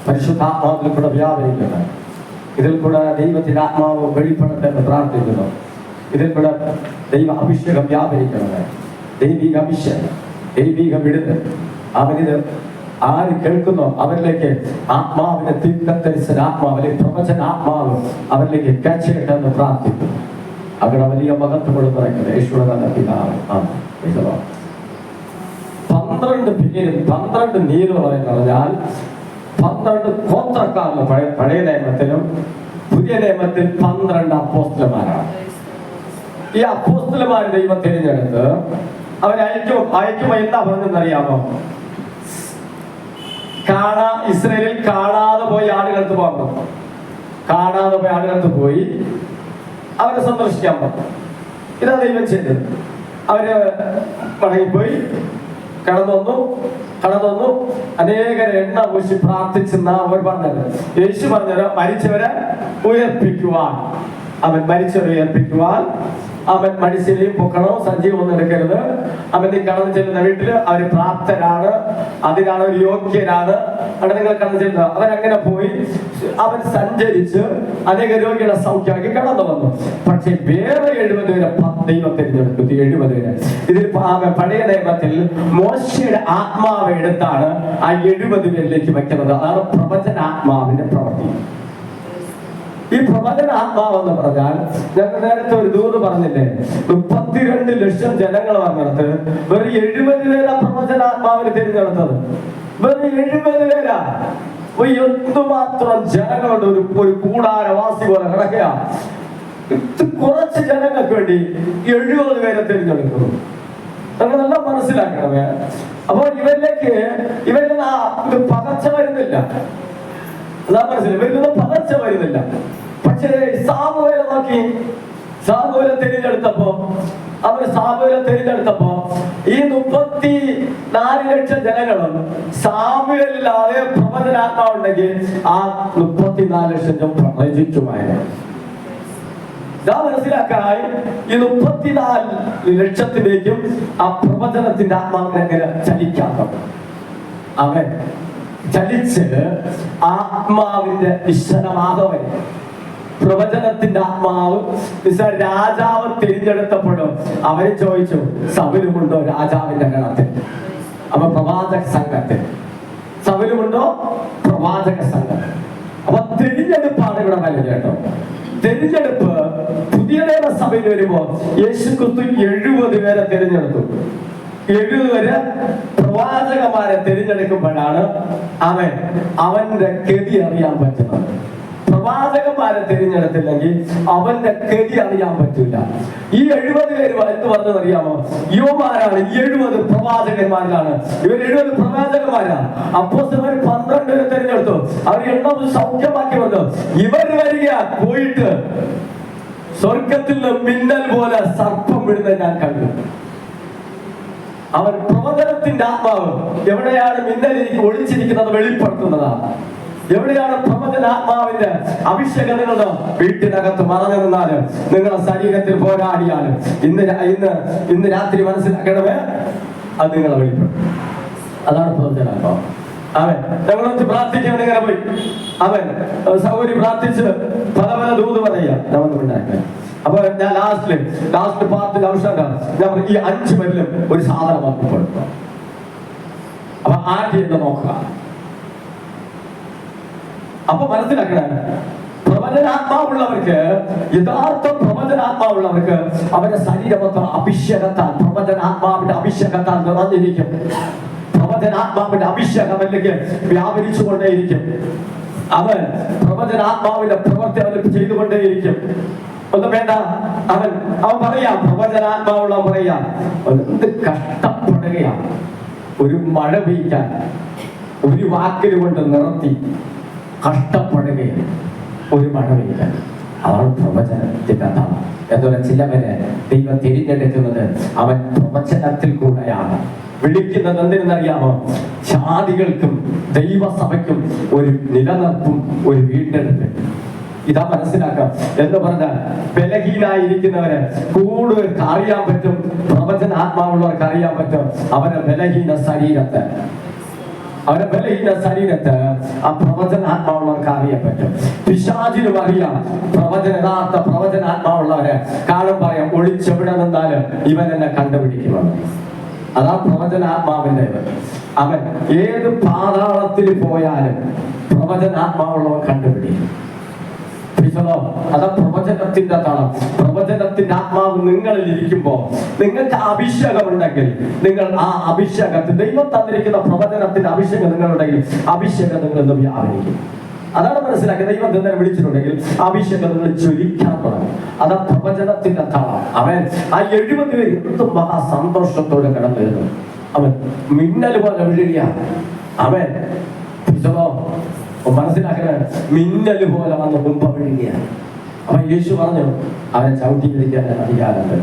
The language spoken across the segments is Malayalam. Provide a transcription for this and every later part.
പരിശുദ്ധാത്മാവിൽ കൂടെ വ്യാപരിക്കണം. ഇതിൽ കൂടെ ദൈവത്തിന്റെ ആത്മാവ് വെളിപ്പെടുത്തെന്ന് പ്രാർത്ഥിക്കുന്നു. ഇതിൽ കൂടെ ദൈവ അഭിഷേകം വ്യാപരിക്കണമേ. ദൈവിക അഭിഷേകം, ദൈവിക വിടുതൽ അവനിത് ആര് കേൾക്കുന്നോ അവരിലേക്ക് ആത്മാവിന്റെ തീർത്ഥരിച്ച ആത്മാവിലെ പ്രവചനാത്മാവ് അവരിലേക്ക് കച്ചയിട്ടെന്ന് പ്രാർത്ഥിക്കുന്നു. അവിടെ വലിയ മഹത്വങ്ങൾ പറയുന്നത് യേശുവിന്റെ പിതാവ്. 12 പേരും 12 നീരുറ എന്ന് പറഞ്ഞാൽ 12 ഗോത്രക്കാരുടെ പഴയ നിയമത്തിലും പുതിയ നിയമത്തിൽ 12 അപ്പോസ്തലന്മാരാണ്. ഈ അപ്പോസ്തലന്മാർ ദൈവം തിരഞ്ഞെടുത്ത് അയക്കുമ്പോ എന്താ പറഞ്ഞെന്നറിയാമോ? ഇസ്രായേലിൽ കാണാതെ പോയി ആളുകൾക്ക് പോകണം. കാണാതെ പോയി ആളുകൾക്ക് പോയി അവരെ സന്ദർശിക്കാൻ പറഞ്ഞു. ഇതാ ദൈവം ചെയ്തത്. അവര് മടങ്ങിപ്പോയി കടന്നു അനേകരെ എണ്ണ പൂശി പ്രാർത്ഥിച്ചെന്ന അവർ പറഞ്ഞത്. യേശു പറഞ്ഞത് മരിച്ചവരെ ഉയർപ്പിക്കുവാൻ, അവൻ മനുഷ്യരെയും പൊക്കണം, സജീവം എടുക്കരുത്. അവൻ കടന്നു ചെല്ലുന്ന വീട്ടില് അവര് പ്രാപ്തരാണ്, അതിനാണ് ഒരു യോഗ്യരാണ്. അവിടെ നിങ്ങൾ കടന്നു ചെല്ലുന്നത്. അവരങ്ങനെ പോയി അവൻ സഞ്ചരിച്ച് അനേക രോഗികളെ സൗഖ്യമാക്കി കടന്നു വന്നു. പക്ഷെ വേറെ 70 പേരെ ദൈവം തിരഞ്ഞെടുത്തു. 70 പേരെ. ഇതിൽ പഴയ നിയമത്തിൽ മോശയുടെ ആത്മാവ് എടുത്താണ് ആ 70 പേരിലേക്ക് വെക്കുന്നത്. അതാണ് പ്രവചനാത്മാവിന്റെ പ്രവൃത്തി. ഈ പ്രവചനാത്മാവ് എന്ന് പറഞ്ഞാൽ ഞങ്ങൾ നേരത്തെ ഒരു ദൂത് പറഞ്ഞില്ലേ, 32 ലക്ഷം ജനങ്ങൾ വന്നിടത്ത് വെറും 70 പേരാ പ്രവചനാത്മാവിന് തിരഞ്ഞെടുത്തത്. വെറും 70 പേരാ. എന്തുമാത്രം ജനങ്ങളുടെ ഒരു കൂടാരവാസി പോലെ കിടക്കുക. കുറച്ച് ജനങ്ങൾക്ക് വേണ്ടി 70 പേരെ തിരഞ്ഞെടുക്കുന്നു. നമ്മളെല്ലാം മനസ്സിലാക്കണമേ. അപ്പോൾ ഇവരിലേക്ക് പകർച്ച വരുന്നില്ല. ഇവരിലൊന്നും പകർച്ച വരുന്നില്ല. പക്ഷേ സാമുവേലെ നോക്കി, സാമുവേലെ തിരഞ്ഞെടുത്തപ്പോ ഈ 34 ലക്ഷം ജനങ്ങളും സാമുവേലില്ലാതെ പ്രവചനാത്മാവുണ്ടെങ്കിൽ ആ 34 ലക്ഷം പ്രവചിക്കുമായിരുന്നു. ഇതാ മനസ്സിലാക്കാനായി ഈ 34 ലക്ഷത്തിലേക്കും ആ പ്രവചനത്തിന്റെ ആത്മാവിനെ എങ്ങനെ ചലിക്കാത്ത അവൻ ചലിച്ച് ആത്മാവിന്റെ വിശദമാകവൻ പ്രവചനത്തിന്റെ ആത്മാവ് രാജാവ് തിരഞ്ഞെടുത്തപ്പോഴും അവര് ചോദിച്ചു, സൗലുമുണ്ടോ രാജാവിന്റെ ഗണത്തിൽ? അപ്പൊ പ്രവാചക സംഘത്തിൽ സൗലുമുണ്ടോ? പ്രവാചക സംഘം. അപ്പൊ തിരഞ്ഞെടുപ്പാണ് ഇവിടെ വലുത് കേട്ടോ. തിരഞ്ഞെടുപ്പ് പുതിയ നിയമസഭയിൽ വരുമ്പോ യേശുക്രിസ്തു 70 പേരെ തിരഞ്ഞെടുത്തു. 70 പേരെ പ്രവാചകന്മാരെ തിരഞ്ഞെടുക്കുമ്പോഴാണ് അവന്റെ ഗതി അറിയാൻ പറ്റുന്നത്. പ്രവാചകന്മാരെ തിരഞ്ഞെടുത്തില്ലെങ്കിൽ അവന്റെ ഗതി അറിയാൻ പറ്റില്ല. ഈ 70 പേര് എന്ന് പറഞ്ഞതറിയാമോ? യുവമാരാണ്. 70 പ്രവാചകന്മാരാണ്. ഇവർ 70 പ്രവാചകന്മാരാണ്. അപ്പോസ്തലന്മാർ 12 പേരെ തിരഞ്ഞെടുത്തു. അവർ എണ്ണം സൗഖ്യമാക്കി വന്നു. ഇവർ വരിക പോയിട്ട് സ്വർഗത്തിൽ നിന്ന് മിന്നൽ പോലെ സർപ്പം വിടുന്നത് ഞാൻ കണ്ടു. അവൻ പ്രവചനത്തിന്റെ ആത്മാവ് എവിടെയാണ് മിന്നലിരിക്കും ഒളിച്ചിരിക്കുന്നത് വെളിപ്പെടുത്തുന്നതാണ്. എവിടെയാണ് പ്രവചനാത്മാവിന്റെ അഭിഷേകം? നിങ്ങളുടെ വീട്ടിനകത്ത് മറഞ്ഞു നിന്നാലും നിങ്ങളുടെ ശരീരത്തിൽ പോരാടിയാലും ഇന്ന് രാത്രി മനസ്സിലാക്കണമേ, അത് നിങ്ങളെ വെളിപ്പെടുത്തും. അതാണ് പ്രവചനാത്മാവ്. ഞങ്ങളൊന്ന് പ്രാർത്ഥിക്കാൻ ഇങ്ങനെ പോയി സൗകര്യം പ്രാർത്ഥിച്ച് പല ദൂത് പറയാ നമുക്കുണ്ടാക്കുക. അപ്പൊ ഞാൻ ലാസ്റ്റ് പാർട്ടിൽ അവസാനം ഞാൻ ഈ 5 പേരിലും ഒരു സാധനം ഉൾപ്പെടുത്തുക. അപ്പൊ ആദ്യം എന്ന് നോക്കുക. അപ്പൊ മനസ്സിലാക്കണേ, പ്രവചനാത്മാവുള്ളവർക്ക്, യഥാർത്ഥ പ്രവചനാത്മാവുള്ളവർക്ക് അവരുടെ ശരീരമൊത്തം അഭിഷേകത്താൽ, പ്രവചനാത്മാവിന്റെ അഭിഷേകത്താൽ നിറഞ്ഞിരിക്കും. പ്രവചനാത്മാവിന്റെ അഭിഷേകം അല്ലെങ്കിൽ വ്യാപരിച്ചുകൊണ്ടേയിരിക്കും. അവൻ പ്രവചനാത്മാവിന്റെ പ്രവൃത്തി അവൻ ചെയ്തുകൊണ്ടേയിരിക്കും. ഒന്നും വേണ്ട, അവൻ പറയാം, പ്രവചനാത്മാവുള്ള പറയാം, എന്ത് കഷ്ടപ്പെടുകയാണ് ഒരു മഴ പെയ്യാൻ. ഒരു വാക്കിൽ കൊണ്ട് നിർത്തി കഷ്ടപ്പെടുകയാണ് ഒരു മഴ പെയ്യാൻ. അതാണ് പ്രവചനത്തിന്റെ കഥ. എന്നുള്ള ചിലവരെ ദൈവം തിരിഞ്ഞെടുക്കുന്നത് അവൻ പ്രവചനത്തിൽ കൂടെയാണ്. വിളിക്കുന്നത് എന്തിനെന്നറിയാമോ? ജാതികൾക്കും ദൈവസഭയ്ക്കും ഒരു നിലനിർപ്പും ഒരു വീണ്ടെടുപ്പ്. ഇതാ മനസ്സിലാക്കാം. എന്ന് പറഞ്ഞാൽ ബലഹീനായിരിക്കുന്നവരെ കൂടുതൽ അറിയാൻ പറ്റും. പ്രവചനാത്മാവുള്ളവർക്ക് അറിയാൻ പറ്റും അവരുടെ ബലഹീന ശരീരത്തെ, അവരുടെ ബലഹീന ശരീരത്തെ ആ പ്രവചനാത്മാവുള്ളവർക്ക് അറിയാൻ പറ്റും. പിശാചിനും അറിയാം യഥാർത്ഥ പ്രവചനാത്മാവുള്ളവരെ. കാലം പറയാം, ഒളിച്ചെവിടെ നിന്നാലും ഇവൻ എന്നെ കണ്ടുപിടിക്കുമെന്ന്. അതാ പ്രവചനാത്മാവിന്റെ. അവൻ ഏത് പാതാളത്തിൽ പോയാലും പ്രവചനാത്മാവുള്ളവൻ കണ്ടുപിടിക്കും. അതാ പ്രവചനത്തിന്റെ തളം. പ്രവചനത്തിന്റെ ആത്മാവ് നിങ്ങളിൽ ഇരിക്കുമ്പോ നിങ്ങൾക്ക് അഭിഷേകം ഉണ്ടെങ്കിൽ നിങ്ങൾ ആ അഭിഷേകത്തിൽ ദൈവം തന്നിരിക്കുന്ന പ്രവചനത്തിന്റെ അഭിഷേകം നിങ്ങളുണ്ടെങ്കിൽ അഭിഷേകം നിങ്ങളെന്ന് വ്യാപരിക്കും. അതാണ് മനസ്സിലാക്കുക. ദൈവം തന്നെ വിളിച്ചിട്ടുണ്ടെങ്കിൽ അഭിഷേകം നിങ്ങൾ ജ്വലിക്കാൻ തുടങ്ങും. അതാ പ്രവചനത്തിന്റെ തളം. അവൻ ആ 70 പേര് എന്ത് മഹാസന്തോഷത്തോടെ കടന്നു വരുന്നു. അവൻ മിന്നൽ പോലെ വീഴുക. അവൻ മനസ്സിലാക്കുക, മിന്നൽ പോലെ വന്ന് മുമ്പ് വീഴുകയാണ്. അവൻ യേശു പറഞ്ഞു അവനെ ചവിട്ടി പിടിക്കാൻ അധികാരമുണ്ട്.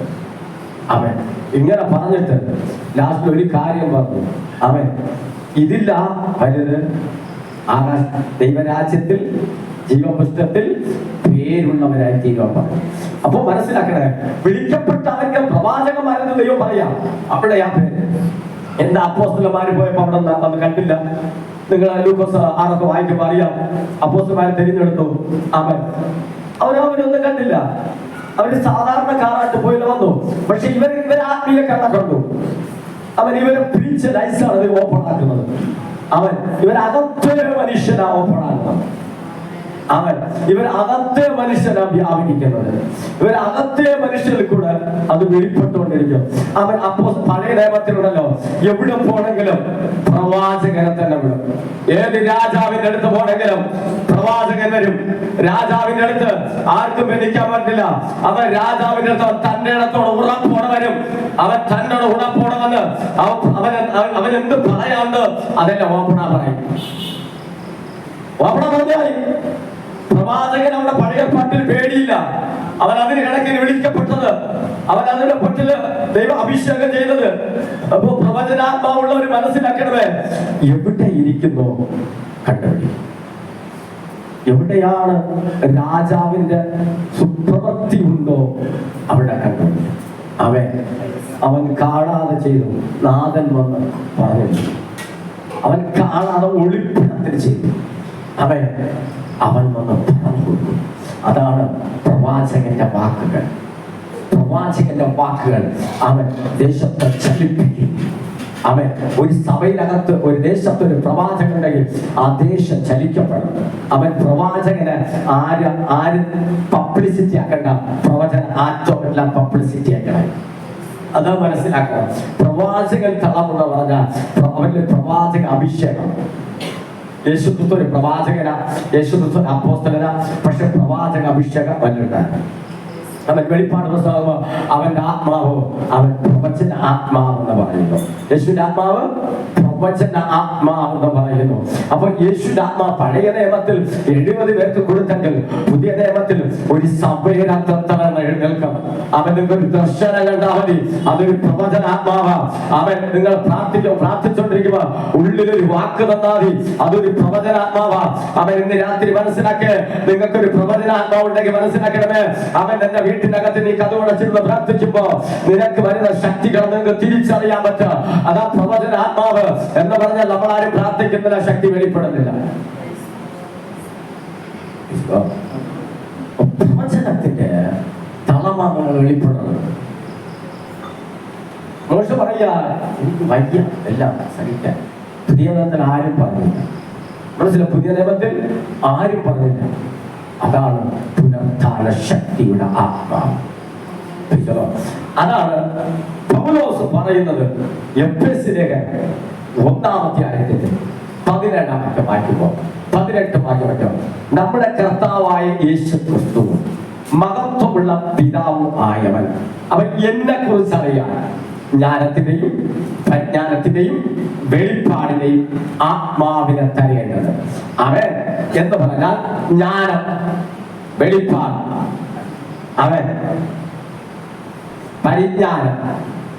അവൻ ഇങ്ങനെ പറഞ്ഞിട്ട് ലാസ്റ്റ് ഒരു കാര്യം പറഞ്ഞു. അവൻ ഇതില്ല വലുത് ആകാശ ദൈവരാജ്യത്തിൽ ജീവപുസ്തകത്തിൽ പേരുള്ളവരായി തീരുവാൻ പറഞ്ഞു. അപ്പൊ മനസ്സിലാക്കണേ, വിളിക്കപ്പെട്ടവർക്ക് പ്രവാചകന്മാരെന്ന് ദൈവം പറയാം. അവിടെ ആ പേര് എന്താ അപ്പോസ്തലന്മാര് പോയപ്പോ അവിടെ അത് കണ്ടില്ല. നിങ്ങൾ ലൂക്കോസ് 6 വായിക്കുമ്പോൾ അറിയാം. അപ്പോസ്തലന്മാരെ തിരഞ്ഞെടുത്തു. അവരൊന്നും കണ്ടില്ല. അവര് സാധാരണക്കാരായിട്ട് പോയില്ല വന്നു. പക്ഷെ ഇവരെ ആത്മീയ കണ്ണ കണ്ടു. ഇവരെ പിരിച്ച ലൈസാണ് ഓപ്പൺ ആക്കുന്നത്. ഇവരകത്തെ മനുഷ്യനാ ഓപ്പൺ ആക്കുന്നത്. ഇവരകത്തെ മനുഷ്യനാ വ്യാപരിക്കുന്നത്. ഇവരകത്തെ മനുഷ്യരിൽ കൂടെ അത് വെളിപ്പെട്ടുകൊണ്ടിരിക്കും. അപ്പോ പഴയ നിയമത്തിലുണ്ടല്ലോ, എവിടെ പോണെങ്കിലും പ്രവാചകനെ തന്നെ വിടും. ഏത് രാജാവിന്റെ അടുത്ത് പോണെങ്കിലും പ്രവാചകൻ വരും. രാജാവിന്റെ അടുത്ത് ആർക്കും ഭരിക്കാൻ പറ്റില്ല. അവൻ രാജാവിന്റെ അടുത്ത് തന്റെ ഇടത്തോടെ ഉറപ്പോടെ വരും. അവൻ തന്റെ ഉറപ്പോടെ വന്ന് അവൻ എന്ത് പറയാണ്ട് അതെല്ലാം ഓപ്പണാ പറയും. ഓപ്പണ പറഞ്ഞാൽ പ്രവാചകൻ അവിടെ പഴയ പാട്ടിൽ പേടിയില്ല. അവൻ അതിന് കണക്കിന് വിളിക്കപ്പെട്ടത്. അവൻ അതിന്റെ പട്ടില് ദൈവം അഭിഷേകം ചെയ്തത്. അപ്പൊ പ്രവചനാത്മാവുള്ളവർ മനസ്സിലാക്കണമേ, എവിടെ ഇരിക്കുന്നു കണ്ടുപിടി. എവിടെയാണ് രാജാവിന്റെ സുപ്രവൃത്തി ഉണ്ടോ അവിടെ കണ്ടുപിടി. അവൻ കാണാതെ ചെയ്തു. നാഥൻ വന്ന് പറഞ്ഞു. അവൻ കാണാതെ ഒളിപ്പിടത്തിൽ ചെയ്തു. അവൻ വന്ന് പറഞ്ഞു. അതാണ് പ്രവാചകന്റെ വാക്കുകൾ. പ്രവാചകന്റെ വാക്കുകൾ അവൻ ദേശത്തെ ചലിപ്പിക്കും. ഒരു സഭയിനകത്ത് ഒരു ദേശത്ത് ഒരു പ്രവാചകൻ ഉണ്ടെങ്കിൽ ആ ദേശം ചലിക്കപ്പെടും. അവൻ പ്രവാചകന് ആരും പബ്ലിസിറ്റി ആക്കണ്ട. പ്രവചന ആറ്റോമെല്ലാം പബ്ലിസിറ്റി ആക്കണം. അത് മനസ്സിലാക്കണം. പ്രവാചകൻ തളമുള്ള പറഞ്ഞാൽ അവന്റെ പ്രവാചക അഭിഷേകം. യേശുക്രിസ്തു ഒരു പ്രവാചകനാ, യേശുക്രിസ്തു അപ്പോസ്തലനാ. പക്ഷെ പ്രവാചക അഭിഷേകം വന്നിട്ടാണ്. അവൻ വെളിപ്പാട് പുസ്തകം അവന്റെ ആത്മാവ് അവൻ പ്രവചന ആത്മാവ് എന്ന് പറയുന്നു. യേശുവിന്റെ ആത്മാവ് പ്രവചന ആത്മാവ് എന്ന് പറയുന്നു. അപ്പൊ യേശുവിന്റെ ആത്മാവ് പഴയ നിയമത്തിൽ 70 പേർക്ക് കൊടുത്തെങ്കിൽ പുതിയ നിയമത്തിൽ ഒരു സഭയുടെ അന്തത്തറ എഴുന്നേൽക്കും. അവൻ നിങ്ങൾക്കൊരു ദർശനം കണ്ടാൽ മതി, അതൊരു പ്രവചനാത്മാവാ. നിങ്ങൾ പ്രാർത്ഥിച്ചുകൊണ്ടിരിക്കുമ്പോ ഉള്ളിലൊരു വാക്ക് തന്നാൽ മതി, അതൊരു പ്രവചനാത്മാവാ. ഇന്ന് രാത്രി മനസ്സിലാക്കേ, നിങ്ങൾക്കൊരു പ്രവചനാത്മാവ് ഉണ്ടെങ്കിൽ മനസ്സിലാക്കണമേ. എന്റെ വീട്ടിനകത്ത് നീ കതവടച്ചിരുന്ന് പ്രാർത്ഥിക്കുമ്പോ നിനക്ക് വരുന്ന ശക്തികൾ നിങ്ങൾക്ക് തിരിച്ചറിയാൻ പറ്റുക. അതാ പ്രവചനാത്മാവ് എന്ന് പറഞ്ഞാൽ നമ്മളാരും പ്രാർത്ഥിക്കുന്നില്ല, ശക്തി വെളിപ്പെടുന്നില്ല. പ്രവചനത്തിന്റെ തളമാണ് വെളിപ്പെടുന്നത്. മോശ പറയാ, എനിക്ക് വയ്യ എല്ലാം സഹിക്കാൻ. പുതിയ നിയമത്തിൽ ആരും പറഞ്ഞില്ല. മനസ്സിലായി? പുതിയ നിയമത്തിൽ ആരും പറഞ്ഞില്ല. അതാണ് പുനരുത്ഥാന ശക്തിയുടെ ആത്മാവ്. അതാണ് പൗലോസ് പറയുന്നത്. എഫെസ്യർ 1-ാമധ്യായത്തിൽ 17 വാക്യം 18 വാക്യം. നമ്മുടെ കർത്താവായ യേശു ക്രിസ്തു മഹത്വമുള്ള പിതാവും ആയവൻ അവൻ എന്നെ കുറിച്ച് അറിയാൻ ജ്ഞാനത്തിന്റെയും പ്രജ്ഞാനത്തിന്റെയും വെളിപ്പാടിന്റെയും ആത്മാവിനെ തരേണ്ടത്. അവൻ എന്ന് പറഞ്ഞാൽ ജ്ഞാനം, വെളിപ്പാട്, അവൻ പരിജ്ഞാനം,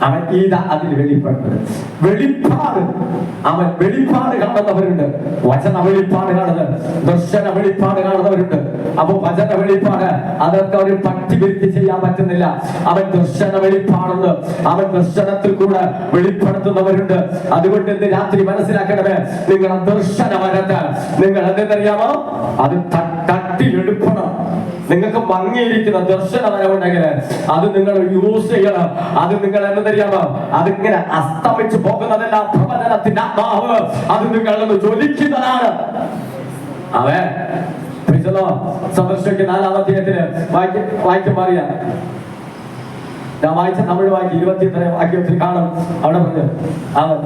അവൻ ഇതാ അതിൽ വെളിപ്പെടുന്നത്. വെളിപ്പാട്, അവൻ വെളിപ്പാട് കാണുന്നവരുണ്ട്, വചന വെളിപ്പാട് കാണുന്നത്, ദർശന വെളിപ്പാട് കാണുന്നവരുണ്ട്. അപ്പൊ വചന വെളിപ്പാട് അതൊക്കെ ഒരു പട്ടിപിരുത്തി ചെയ്യാൻ പറ്റുന്നില്ല. അവൻ ദർശന വെളിപ്പാടുണ്ട്, അവൻ ദർശനത്തിൽ കൂടെ വെളിപ്പെടുത്തുന്നവരുണ്ട്. അതുകൊണ്ട് ഇന്ന് രാത്രി മനസ്സിലാക്കണമേ, നിങ്ങളെ ദർശന വരത്ത് നിങ്ങൾ എന്തെന്നറിയാമോ, അത് തട്ടിയെടുക്കണം. നിങ്ങൾക്ക് ഭംഗിയിരിക്കുന്ന ദർശന വരവുണ്ടെങ്കിൽ അത് നിങ്ങൾ യൂസ് ചെയ്യണം. അത് നിങ്ങൾ എന്തെന്നറിയാമോ, അതിങ്ങനെ അസ്തമിച്ചു പോകുന്നതല്ല, പ്രവചനത്തിന്റെ ആത്മാവ് അത് നിങ്ങളൊന്ന് ജ്വലിക്കുന്നതാണ്. അവൻ സന്ദർശിക്ക് 4-ാം അധ്യായത്തില് വായിക്കും പറയാം. ഞാൻ വായിച്ച തമിഴ് വായിക്കും 23 വാക്യത്തിൽ കാണും. അവിടെ പറഞ്ഞു അവൻ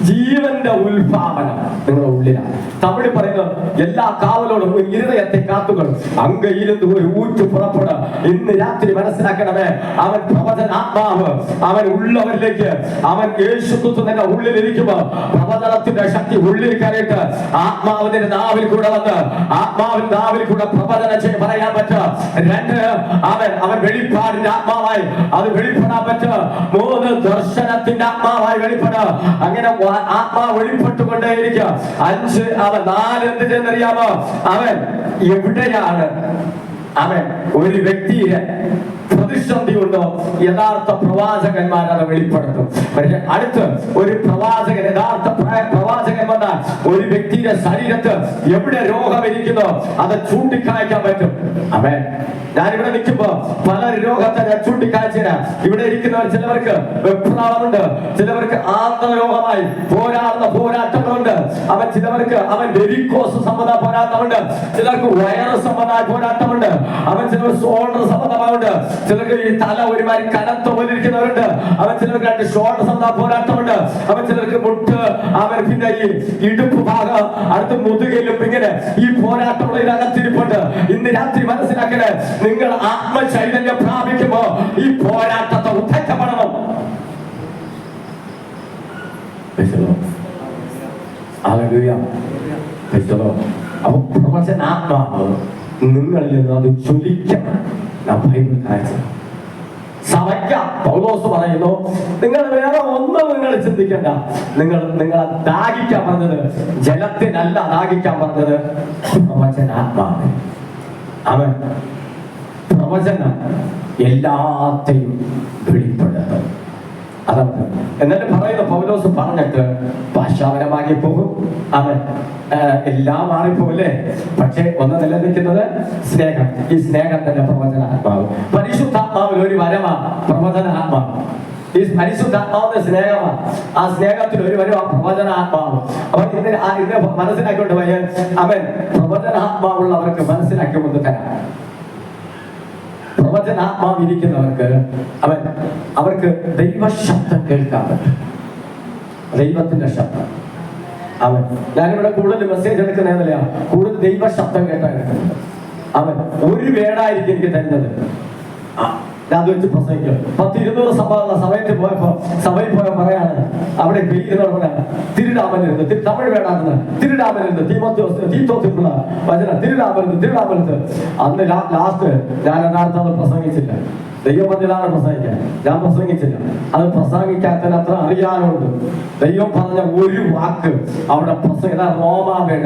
ജീവന്റെ ഉത്ഭാവനം നിങ്ങളുടെ ഉള്ളിലാണ്. തമിഴ് പറയുന്നത് എല്ലാ കാവലോടും ഇരുതയത്തെ കാത്തുകൾ അങ്ങയിലിருந்து ഒരു ഊറ്റ് പുറപ്പെടും. ഇന്ന് രാത്രി മനസ്സിലാക്കണമേ, അവൻ പ്രവചനാത്മാവ് അവൻ ഉള്ളവരിലേക്ക്, അവൻ യേശുക്രിസ്തു തന്നെ ഉള്ളിലിരിക്കുമ്പോ പ്രവചനത്തിന്റെ ശക്തി ഉള്ളിൽ കയറിയിട്ട് ആത്മാവിന്റെ നാവിൽ കൂടെ വന്ന് ആത്മാവിന്റെ നാവിൽ കൂടെ പ്രവചനം പറയാൻ പറ്റും. 2 അവൻ വെളിപ്പാടിന്റെ ആത്മാവായി അത് വെളിപ്പെടാൻ പറ്റും. 3 ദർശനത്തിന്റെ ആത്മാവായി വെളിപ്പെടാം. അങ്ങനെ ആത്മാവ് വെളിപ്പെട്ടുകൊണ്ടേയിരിക്കും. 5 അവൻ 4 എന്ത് ചെയ്യുന്നറിയാമോ, അവൻ എവിടെയാണ് അവൻ ഒരു വ്യക്തിയെ പ്രതിസന്ധി ഉണ്ടോ, യഥാർത്ഥ പ്രവാചകന്മാർ അത് വെളിപ്പെടുത്തും. പക്ഷെ അടുത്ത് ഒരു പ്രവാചകൻ, യഥാർത്ഥ പ്രവാചകൻ വന്നാൽ ഒരു വ്യക്തിയുടെ ശരീരത്ത് എവിടെ രോഗമിരിക്കുന്നോ അത് ചൂണ്ടിക്കാണിക്കാൻ പറ്റും. അവൻ ഞാനിവിടെ നിൽക്കുമ്പോ പല രോഗത്തെ ഞാൻ ചൂണ്ടിക്കാണിച്ചുതരാം. ഇവിടെ ഇരിക്കുന്നവർ ചിലവർക്ക് വെപ്രാളമുണ്ട്, ചിലവർക്ക് ആന്തരരോഗമായി പോരാട്ടങ്ങളുണ്ട്, അവൻ ചിലവർക്ക് അവൻ വെരിക്കോസ് സംബന്ധ പോരാട്ടമുണ്ട്, ചിലർക്ക് വയറ് സംബന്ധമായ പോരാട്ടമുണ്ട്, അവൻ ചിലർ ഷോൾഡർ സംബന്ധമായുണ്ട്, ചിലർക്ക് ഈ തല ഒരുമാതിരി കനത്ത പോലിരിക്കുന്നവരുണ്ട്, അവൻ ചിലർക്ക് 2 ഷോൾഡർ സംബന്ധ പോരാട്ടമുണ്ട്, അവൻ ചിലർക്ക് മുട്ട്, അവൻ പിന്നെ ഈ ഇടുപ്പ് ഭാഗം, അടുത്ത് മുതുകയിലും ഇങ്ങനെ ഈ പോരാട്ടമുള്ള ഇതിനകത്തിരിപ്പുണ്ട്. ഇന്ന് രാത്രി മനസ്സിലാക്കണേ, നിങ്ങൾ ആത്മചൈതന്യം പ്രാപിക്കുമ്പോ ഈ പോരാട്ടത്തെ ഉദ്ധരിക്കപ്പെടണം. അപ്പൊ പ്രവചനാത്മാവ് നിങ്ങളിൽ നിന്ന് അത് ചൊലിക്കണം. ബൈബിൾ കാണിച്ചു സഭയ്ക്ക് പൗലോസ് പറയുന്നു, നിങ്ങൾ വേറെ ഒന്നും നിങ്ങൾ ചിന്തിക്കണ്ട. നിങ്ങളെ ദാഹിക്കാൻ പറഞ്ഞത് ജലത്തിനല്ല, ദാഹിക്കാൻ പറഞ്ഞത് പ്രവചനാത്മാവ്. അവൻ പ്രവചനം എല്ലാത്തെയും വെളിപ്പെടുത്തും. അതാണ് എന്നിട്ട് പറയുന്ന പൗലോസ് പറഞ്ഞിട്ട് ഭാഷാപരമാക്കി പോകും. അവൻ എല്ലാം മാറിപ്പോല്ലേ, പക്ഷെ ഒന്ന് നിലനിൽക്കുന്നത് സ്നേഹം. ഈ സ്നേഹം തന്നെ പ്രവചനാത്മാവ്. പരിശുദ്ധാത്മാവിൽ ഒരു വരമാണ് പ്രവചനാത്മാവ്. ഈ പരിശുദ്ധാത്മാവിന്റെ സ്നേഹമാണ്. ആ സ്നേഹത്തിൽ ഒരു വരും ആ പ്രവചനാത്മാവ്. അവൻ ഇന്ന് മനസ്സിലാക്കിക്കൊണ്ട് പോയ അവൻ പ്രവചനാത്മാവുള്ളവർക്ക് മനസ്സിലാക്കി കൊണ്ട് തരാം. പ്രവചനാത്മാവ് ഇരിക്കുന്നവർക്ക് അവർക്ക് ദൈവശബ്ദം കേൾക്കാൻ പറ്റും. ദൈവത്തിന്റെ ശബ്ദം. ഞാനിവിടെ കൂടുതൽ മെസ്സേജ് എടുക്കുന്നതല്ല, കൂടുതൽ ദൈവശബ്ദം കേട്ടാണ് എടുക്കുന്നത്. അവൻ ഒരു വേടായിരിക്കും എനിക്ക് തരുന്നത്. ഞാൻ അത് വെച്ച് പ്രസംഗിക്കും. 10-200 സഭയിൽ പോയ പറയാണ്, അവിടെ തിരുരാമനിരുന്ന് തമിഴ് വേടാന്ന് തിരുരാമനിരുന്ന് തീത്തോത്തിലുള്ള വചനം തിരുരാമനിരുന്ന് അന്ന് ലാസ്റ്റ് ഞാൻ യഥാർത്ഥം അത് പ്രസംഗിച്ചില്ല. ദൈവം പറഞ്ഞതാണ് പ്രസംഗിക്കാൻ, ഞാൻ പ്രസംഗിച്ചില്ല. അത് പ്രസംഗിക്കാത്തതിന് അത്ര അറിയാനുണ്ട്. ദൈവം പറഞ്ഞ ഒരു വാക്ക് അവിടെ പ്രസംഗിച്ച റോമാ വേണ്ട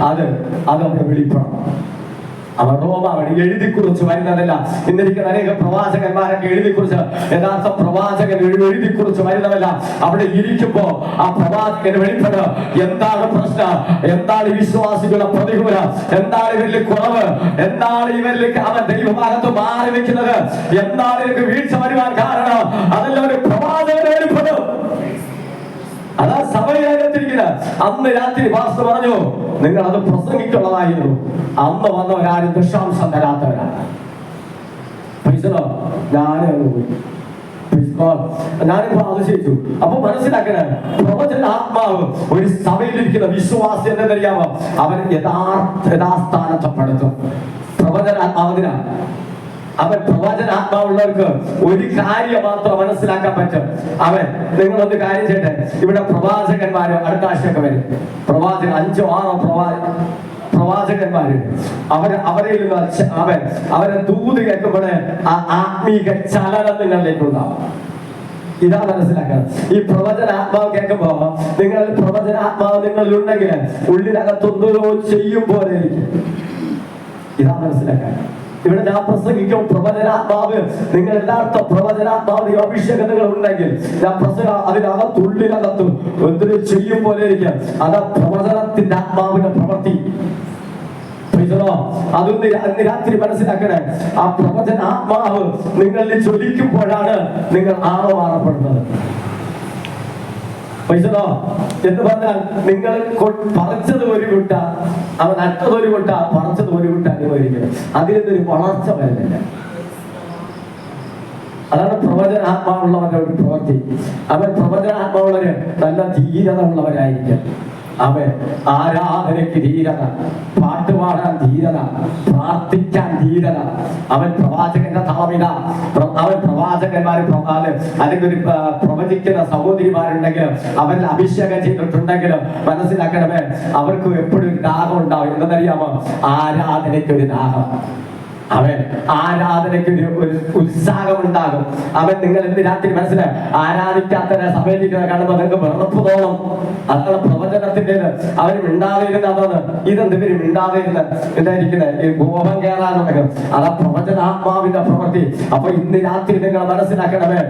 അത് അവിടെ വെളിപ്പെടണം. അവർ റോമാവഴി എഴുതി കുറിച്ച് വരുന്നതല്ല. ഇന്നിരിക്കുന്ന അനേക പ്രവാചകന്മാരൊക്കെ എഴുതി കുറിച്ച്, യഥാർത്ഥ പ്രവാചകൻ എഴുതി കുറിച്ച് വരുന്നതല്ല. അവിടെ ഇരിക്കുമ്പോ ആ പ്രവാചകന് വെളിപ്പെടുക എന്താണ് പ്രശ്നം, എന്താണ് വിശ്വാസികളുടെ പ്രതികൂലം, എന്താണ് ഇവരിൽ കുറവ്, എന്താണ് ഇവരിലേക്ക് അവൻ ദൈവഭാഗത്ത് മാറി വെക്കുന്നത്, എന്താണ് ഇവർക്ക് വീഴ്ച വരുവാൻ കാരണം, അതെല്ലാം ഒരു പ്രവാചകന് വെളിപ്പെടും. അതാ സഭയിലിരിക്കുന്നത്. അന്ന് രാത്രി പാസ്റ്റർ പറഞ്ഞു, നിങ്ങൾ അത് പ്രസംഗിക്കുള്ളതായിരുന്നു. അന്ന് വന്നവരാരും ദശാംശം തരാത്തവരാണ്. ഞാനിപ്പോ അതിശയിച്ചു. അപ്പൊ മനസ്സിലാക്കണേ, പ്രവചനാത്മാവ് ഒരു സഭയിലിരിക്കുന്ന വിശ്വാസി എന്നറിയാമോ, അവൻ യഥാസ്ഥാനപ്പെടുത്തും. പ്രവചനാത്മാവിനാണ്. അവൻ പ്രവചനാത്മാവുള്ളവർക്ക് ഒരു കാര്യം മാത്രം മനസ്സിലാക്കാൻ പറ്റും. നിങ്ങളൊന്ന് കാര്യം ചെയ്യട്ടെ, ഇവിടെ പ്രവാചകന്മാര് അടുത്ത ആഴ്ചയൊക്കെ വരും. പ്രവാചകൻ 5-6 പ്രവാചകന്മാര് അവരിൽ നിന്ന് അവരെ ദൂത് കേൾക്കുമ്പോൾ ആ ആത്മീക ചലനം നിങ്ങളിലേക്ക് ഉണ്ടാവും. ഇതാ മനസ്സിലാക്കണം. ഈ പ്രവചനാത്മാവ് കേൾക്കുമ്പോ നിങ്ങൾ പ്രവചനാത്മാവ് നിങ്ങളിലുണ്ടെങ്കിൽ ഉള്ളിനകത്തൊന്നോ ചെയ്യും പോലെ ഇരിക്കും. ഇതാ മനസ്സിലാക്കാൻ. ഇവിടെ ഞാൻ പ്രസംഗിക്കും പ്രവചനാത്മാവ്, നിങ്ങൾ എല്ലായിടത്തും പ്രവചനാത്മാവിന്റെ അഭിഷേകം നിങ്ങൾ ഉണ്ടെങ്കിൽ ഞാൻ അതിനകത്ത് ഉള്ളിനകത്തും എന്തൊരു ചെയ്യും പോലെ ഇരിക്കാം. അതാ പ്രവചനത്തിന്റെ ആത്മാവിന്റെ പ്രവൃത്തി. അതൊന്ന് അന്ന് രാത്രി മനസ്സിലാക്കണേ. ആ പ്രവചനാത്മാവ് നിങ്ങളിൽ ജ്വലിക്കുമ്പോഴാണ് നിങ്ങൾ ആളമാറപ്പെടുന്നത്. എന്ന് പറഞ്ഞാൽ നിങ്ങൾ പറിച്ചത് ഒരു കുട്ട, അവൻ നട്ടത് ഒരു കുട്ട, പറിച്ചത് ഒരു കുട്ട അനുഭവിക്കുന്നത്. അതിലൊരു വളർച്ച വരുന്നില്ല. അതാണ് പ്രവചനാത്മാവുള്ളവരുടെ ഒരു പ്രവൃത്തി. അവൻ പ്രവചനാത്മാവുള്ളവര് നല്ല ധീരത ഉള്ളവരായിരിക്കും. അവൻ ആരാധനയ്ക്ക് ധീരത, പാട്ടുപാടാൻ ധീരത, പ്രാർത്ഥിക്കാൻ ധീരത. അവൻ പ്രവാചകന്റെ താമിത. അവൻ പ്രവാചകന്മാര് അല്ലെങ്കിൽ ഒരു പ്രവചിക്കുന്ന സഹോദരിമാരുണ്ടെങ്കിലും അവരിൽ അഭിഷേകം ചെയ്തിട്ടുണ്ടെങ്കിലും മനസ്സിലാക്കണമേ, അവർക്ക് എപ്പോഴും ഒരു ദാഹം ഉണ്ടാവും. എന്തെന്നറിയാമോ? ആരാധനയ്ക്ക് ഒരു ദാഹം. അവൻ ആരാധനയ്ക്ക് ഒരു ഉത്സാഹം ഉണ്ടാകും. അവൻ നിങ്ങൾ ഇന്ന് രാത്രി മനസ്സിലായി ആരാധിക്കാത്ത സമയത്തിരിക്കുന്ന കാണുമ്പോൾ നിങ്ങൾക്ക് വെറുപ്പ് തോന്നും. അതാണ് പ്രവചനത്തിൻ്റെത്. അവർ മിണ്ടാതിരുന്ന അതാണ്. ഇതെന്തിവര് മിണ്ടാതിരുന്ന് എന്തായിരിക്കുന്നത്? ഈ കോപം കയറാൻ തുടങ്ങും. അതാ പ്രവചനാത്മാവിന്റെ പ്രവൃത്തി. അപ്പൊ ഇന്ന് രാത്രി നിങ്ങൾ മനസ്സിലാക്കണമേ,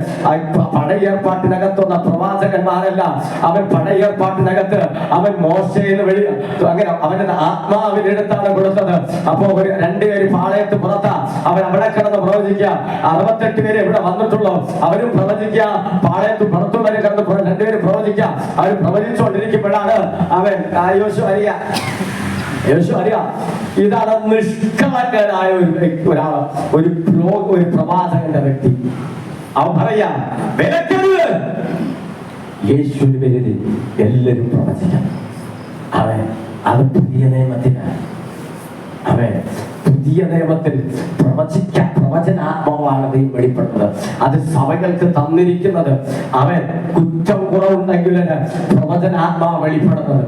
പഴയ ഏർപ്പാട്ടിനകത്തുള്ള പ്രവാചകന്മാരല്ല. അവൻ പഴയ ഏർപ്പാട്ടിനകത്ത് അവൻ മോശയെന്ന് അങ്ങനെ അവന്റെ ആത്മാവിനെടുത്താണ് കൊടുത്തത്. അപ്പൊ ഒരു രണ്ടുപേര് പാളയത്ത് അവൻ അവിടെ കിടന്ന് പ്രവചിക്കുക. 68 പേര് ഇവിടെ വന്നിട്ടുള്ളൂ. അവരും പ്രവചിക്കുക. പാളയത്ത് പുറത്തുള്ളവരെ കിടന്ന് രണ്ടുപേരും പ്രവചിക്കുക. അവർ പ്രവചിച്ചുകൊണ്ടിരിക്കുമ്പോഴാണ് അവൻ യോശുവ അറിയാം. ഇതാണ് നിഷ്കളങ്കനായ ഒരു പ്രവാചകന്റെ വ്യക്തി. അവൻ പറയാ, വിലക്കരുത്, യേശുവിന്റെ പേരിൽ എല്ലാവരും പ്രവചിക്കണം. അവൻ അത് പുതിയ നിയമത്തിനാണ്. അവൻ പുതിയ നിയമത്തിൽ പ്രവചനാത്മാവാണ് ദൈവം വെളിപ്പെടുന്നത്. അത് സഭകൾക്ക് തന്നിരിക്കുന്നത്. അവൻ കുറ്റം കുറവുണ്ടെങ്കിൽ പ്രവചനാത്മാവ് വെളിപ്പെടുന്നത്.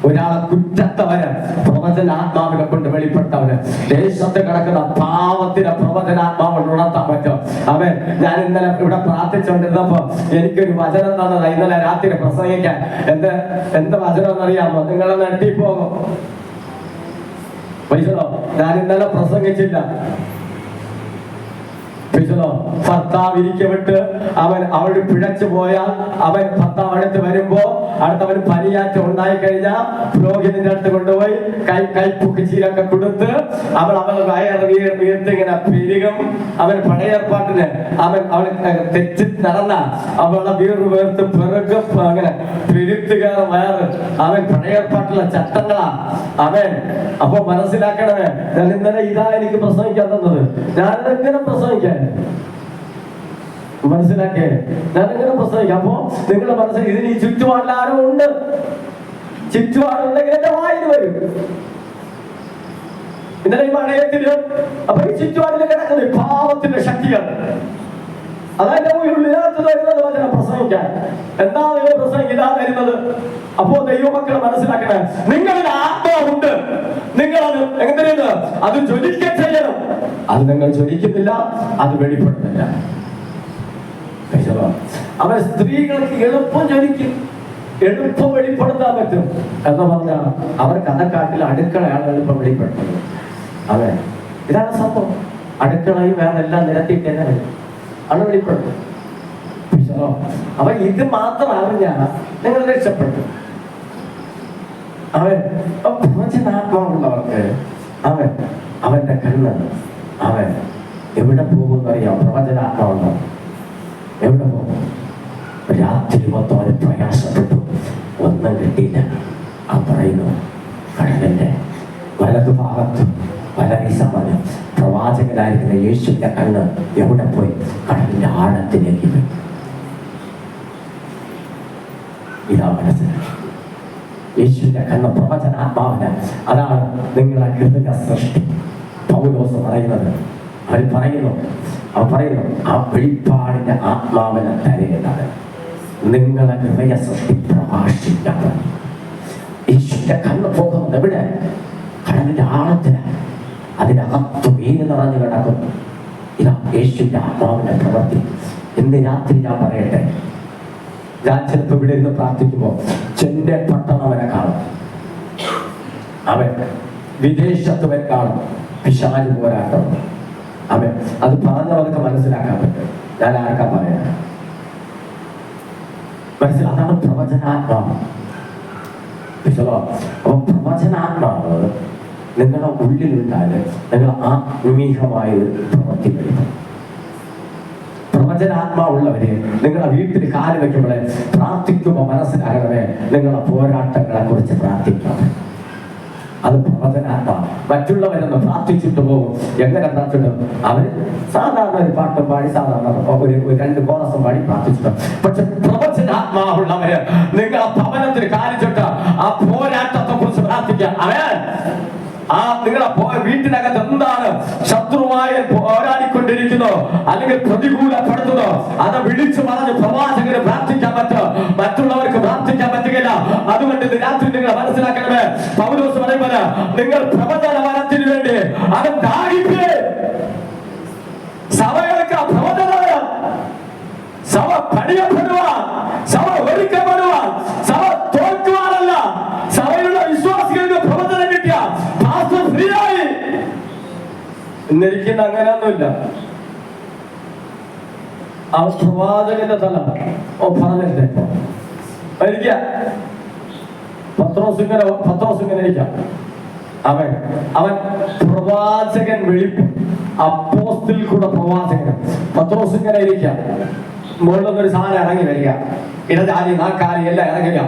ഒരാളെ കുറ്റത്തവര് പ്രവചനാത്മാവിനെ കൊണ്ട് വെളിപ്പെട്ടവര്. ദേശത്ത് കിടക്കുന്ന പാവത്തിന് പ്രവചനാത്മാവ് ഉണർത്താൻ പറ്റും. അവൻ ഞാൻ ഇന്നലെ ഇവിടെ പ്രാർത്ഥിച്ചുകൊണ്ടിരുന്നപ്പോ എനിക്കൊരു വചനം തന്നത് ഇന്നലെ രാത്രി പ്രസംഗിക്കാൻ. എന്ത് വചനം എന്നറിയാമോ? നിങ്ങളെ നെട്ടിപ്പോകും. ഞാൻ ഇന്നലെ പ്രസംഗിച്ചില്ല. ഭർത്താവ് ഇരിക്കെ വിട്ട് അവൾ പിഴച്ചു പോയാൽ അവൻ ഭർത്താവ് അടുത്ത് വരുമ്പോ അടുത്തവന് പനിയാറ്റം ഉണ്ടായി കഴിഞ്ഞാൽ പുരോഹിതന്റെ അടുത്ത് കൊണ്ടുപോയി കൈപ്പുക്ക് ചീരൊക്കെ കൊടുത്ത് അവൾ വീർത്തിങ്ങനെ പെരുകും. അവൻ പഴയേർപ്പാട്ടിന് അവൾ തെറ്റി നടന്ന അവളെ വീർത്ത് പെറുകും. അങ്ങനെ പെരുത്തുകാർ വയറ് അവൻ പഴയേർപ്പാട്ടുള്ള ചട്ടങ്ങളാ അവൻ. അപ്പൊ മനസ്സിലാക്കണമേ, ഞാൻ ഇന്നലെ ഇതാ എനിക്ക് പ്രസംഗിക്കാൻ തന്നത്. ഞാനിതെങ്ങനെ പ്രസംഗിക്കാൻ മനസ്സിലാക്കേ? ഞാനെങ്ങനെ പ്രസംഗിക്കാം? അപ്പോ നിങ്ങളുടെ മനസ്സിൽ ഇതിന് ഈ ചുറ്റുപാടിലാരോ ഉണ്ട്. ചുറ്റുപാടുണ്ടെങ്കിൽ എന്റെ വായിൽ വരും. ഇന്നലെ ഈ മഴയത്തില് അപ്പൊ ഈ ചുറ്റുപാടിൽ കിടക്കുന്നത് പാവത്തിന്റെ ശക്തികൾ. അതെന്റെ ഉള്ളിനകത്ത് വരുന്നത് വചനം പ്രസംഗിക്കാൻ. എന്താ നിങ്ങൾ പ്രസംഗിക്കാ വരുന്നത്? അപ്പോ ദൈവമക്കളെ മനസ്സിലാക്കണേ, നിങ്ങളിൽ ആത്മാവുണ്ട്. നിങ്ങൾ അത് എങ്ങനെയാണ് അത് ജ്വലിക്കാൻ ചെയ്യണം. അത് നിങ്ങൾ ജ്വലിക്കുന്നില്ല, അത് വെളിപ്പെടുന്നില്ല. അവൻ സ്ത്രീകൾക്ക് എളുപ്പം ജ്വലിക്കും, എളുപ്പം വെളിപ്പെടുത്താൻ പറ്റും എന്ന് പറഞ്ഞാൽ അവർക്ക് അതെക്കാട്ടിൽ അടുക്കളയാണ് എളുപ്പം വെളിപ്പെടുത്തുന്നത്. അവൻ ഇതാണ് സംഭവം. അടുക്കളയും വേറെ എല്ലാം നിരത്തിയിട്ട് ആണ് വെളിപ്പെടുത്തും. അവ ഇത് മാത്രം അറിഞ്ഞാണ് നിങ്ങൾ രക്ഷപ്പെട്ടു. അവൻ പ്രവചനാത്മാവുള്ളവർക്ക് അവന്റെ കണ്ണ് അവൻ എവിടെ പോകുന്നറിയാം. പ്രവചനാത്മാവുള്ള എവിടെ പോകും? രാത്രി മൊത്തം അവന് പ്രയാസപ്പെട്ടു, ഒന്നും കിട്ടിയില്ല. ആ പറയുന്നു കടലിന്റെ വലതുഭാഗത്ത് വലരീസമാണ് പ്രവാചകനായിരിക്കുന്ന യേശുവിന്റെ കണ്ണ് എവിടെ പോയി? കടലിന്റെ ആഴത്തിലേക്ക് പോയി. ഇതാ മനസ്സിലാക്കി യേശുവിന്റെ കണ്ണ് പ്രവചനാത്മാവിന്. അതാണ് നിങ്ങളെ ഹൃദയ സൃഷ്ടി. പൗലോസ് പറയുന്നത് അവൻ പറയുന്നു ആ വെളിപ്പാടിന്റെ ആത്മാവിനെ തരേണ്ടത് നിങ്ങളെ ഹൃദയ സൃഷ്ടി പ്രകാശിക്കാതെ. യേശുവിന്റെ കണ്ണ് പോകുന്നത് എവിടെ? കടലിന്റെ ആഴത്തിലാണ്. അതിനകത്ത് വീണ് നിറഞ്ഞു കിടക്കുന്നു. ഇതാ യേശുവിന്റെ ആത്മാവിന്റെ പ്രവൃത്തി. ഇന്ന് രാത്രി ഞാൻ പറയട്ടെ, ഞാൻ ചിലപ്പോൾ ഇവിടെ ഇരുന്ന് പ്രാർത്ഥിക്കുമ്പോൾ ചെന്റെ പട്ടണം അവനെ കാണും, അവൻ വിദേശത്ത് കാണും, പിശാച് പോരാട്ടം അവൻ. അത് പറഞ്ഞവർക്ക് മനസ്സിലാക്കാൻ പറ്റും. ഞാൻ ആർക്കാ പറയാ മനസ്സിലാ? അതാണ് പ്രവചനാത്മാവ്. അപ്പൊ പ്രവചനാത്മാവ് നിങ്ങളുടെ ഉള്ളിലുണ്ടാല് നിങ്ങൾ ആത്മീയമായ ഒരു പ്രവൃത്തി വരുന്നു. പ്രവചനാത്മാവുള്ളവര് നിങ്ങളുടെ വീട്ടിൽ കാല് വയ്ക്കുമ്പോഴേ പ്രാർത്ഥിക്കുമ്പോൾ മനസ്സിലാകണമേ നിങ്ങളുടെ പോരാട്ടങ്ങളെ കുറിച്ച് പ്രാർത്ഥിക്കണം. അത് പ്രവചനാത്മാ. മറ്റുള്ളവരൊന്ന് പ്രാർത്ഥിച്ചിട്ട് പോകും. എങ്ങനെ പ്രാർത്ഥിക്കും? അവര് സാധാരണ ഒരു പാട്ടും പാടി, സാധാരണ ഒരു 2 കോറസും പാടി പ്രാർത്ഥിച്ചിട്ടും. പക്ഷെ പ്രവചനാത്മാവുള്ളവര് നിങ്ങളെ ഭവനത്തിൽ കാലിച്ചിട്ട് ആ പോരാട്ടത്തെ കുറിച്ച് പ്രാർത്ഥിക്കാം. നിങ്ങളെ വീട്ടിനകത്ത് എന്താണ് ശത്രുവായി പോരാടിക്കൊണ്ടിരിക്കുന്നോ അല്ലെങ്കിൽ പ്രതികൂലപ്പെടുത്തുന്നോ അത് വിളിച്ചു പറഞ്ഞ് പ്രവാചകന് പ്രാർത്ഥിക്കാൻ പറ്റും, മറ്റുള്ളവർക്ക് പ്രാർത്ഥിക്കാൻ പറ്റുകയില്ല. അതുകൊണ്ട് ഇത് രാത്രി നിങ്ങൾ മനസ്സിലാക്കണമേ. പൗലോസ് പറയുമ്പോൾ നിങ്ങൾ പ്രവചന വരത്തിന് വേണ്ടി അത് ദാഹിപ്പേ. സഭകൾക്ക് പ്രവചനം, സഭ പണിയപ്പെടുവാൻ, സഭ ഒരുക്കപ്പെടുവാൻ, സഭ തോൽക്കുവാനല്ല. സഭയിലുള്ള വിശ്വാസികൾക്ക് പ്രവചനം കിട്ടിയ പാസ്റ്റർ ഫ്രീ ആയി. ഇന്നിരിക്കുന്ന അങ്ങനെയൊന്നുമില്ല. ആ പ്രവാചകന്റെ തല പറഞ്ഞില്ലേ ഇരിക്ക, പത്രോസ് ഇങ്ങനെ ഇരിക്കാം. അവൻ പ്രവാചകൻ വെളിപ്പ്, അപ്പോസ്തൽ കൂടെ പ്രവാചകൻ. പത്രോസ് ഇങ്ങനെ ഇരിക്കാം. മുകളിൽ നിന്നൊരു സാധനം ഇറങ്ങി വരിക, ഇടജാതി നാൽക്കാലി എല്ലാം ഇറങ്ങുക.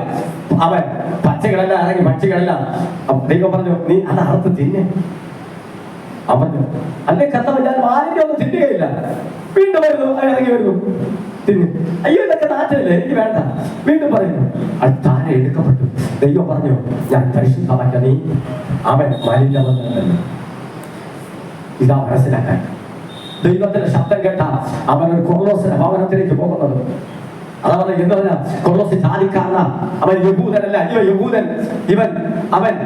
അവൻ പച്ചകളെല്ലാം ഇറങ്ങി, പക്ഷികളെല്ലാം. ദൈവം പറഞ്ഞു, നീ അത് അറുത്ത് തിന്നെ. പറഞ്ഞു, അല്ലെ കർത്താവ്, ഞാൻ മാലിന്യം ഒന്നും തിന്നുകയില്ല. വീണ്ടും വരുന്നു, ഇറങ്ങി വരുന്നു, തിന്നു. അയ്യോ ഇതൊക്കെ നാറ്റല്ലേ, എനിക്ക് വേണ്ട. വീണ്ടും പറയുന്നു, അത് താനെ എടുക്കപ്പെട്ടു. ദൈവം പറഞ്ഞു, ഞാൻ പരിശുദ്ധമാക്ക, നീ അവൻ മാലിന്യമെന്ന്. ഇതാ മനസ്സിലാക്കാൻ. ദൈവത്തിന്റെ ശബ്ദം കേട്ട അവൻ ഒരു കൊർലോസിന്റെ ഭവനത്തിലേക്ക് പോകുന്നത്. അതാണ് എന്ന് പറഞ്ഞാൽ കൊർലോസ് ജാതിക്കാരന, അവൻ യഹൂദനല്ല.